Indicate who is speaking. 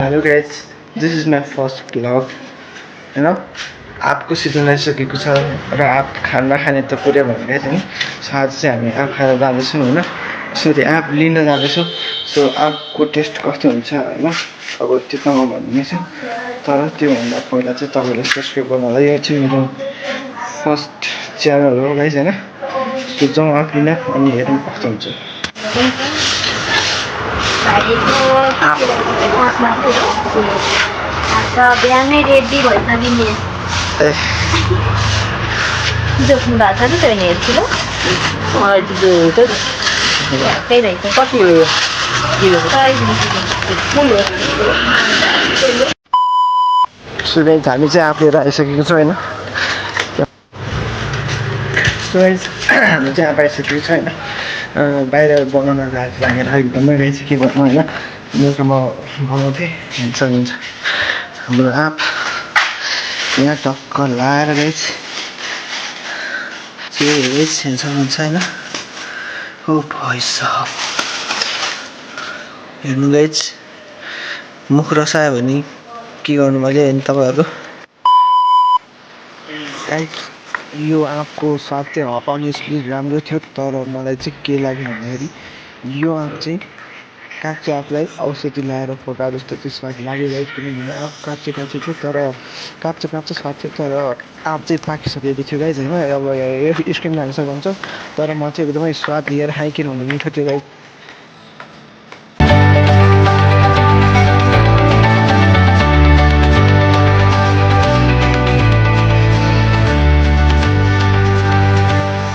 Speaker 1: Hello guys, this is my first vlog होइन। आँपको season आइसकेको छ र आँप खाना खाने त पुरै भइरहेको छ नि। सो आज चाहिँ हामी आँप खाएर जाँदैछौँ होइन। सरी, आँप लिन जाँदैछौँ। सो आँपको टेस्ट कस्तो हुन्छ होइन, अब त्यो त म भन्नेछु। तर त्योभन्दा पहिला चाहिँ तपाईँले सब्सक्राइब गर्नलाई यो चाहिँ मेरो फर्स्ट च्यानल हो गाइज होइन। सो जाउँ आँप लिन अनि हेरौँ कस्तो हुन्छ।
Speaker 2: बिहानै रेडी भइसकिने जोख्नु भएको छ नि त हेर्छु ल त्यही रहेछ कति
Speaker 1: सो गाइज हामी चाहिँ आँप लिएर आइसकेको छौँ होइन। सो गाइज हामी चाहिँ आँप आइसकेको छ होइन। बाहिर बनाउन लागेर एकदमै रहेछ के गर्नु होइन। मेरो म बनाउँथेँ हुन्छ हाम्रो आँप यहाँ टक्क लाएर गाइज हुन्छ होइन। हो भइस हेर्नु गाइज, मुख रसायो भने के गर्नु मैले अनि तपाईँहरू। यो आँपको स्वाद चाहिँ अनेस्टली राम्रो थियो, तर मलाई चाहिँ के लाग्यो भन्दाखेरि यो आँप चाहिँ काँचो आँपलाई औषधी लगाएर पकाएको जस्तो त्यसमा लागिरहेको थियो। किनभने आँप काँचो थियो तर काँचो स्वाद थियो, तर आँप चाहिँ पाकिसकेको थियो गाइज होइन। अब स्किन लाग्न सक्नुहुन्छ, तर म चाहिँ एकदमै स्वाद लिएर खाएँ किनभने मिठो थियो गाइज।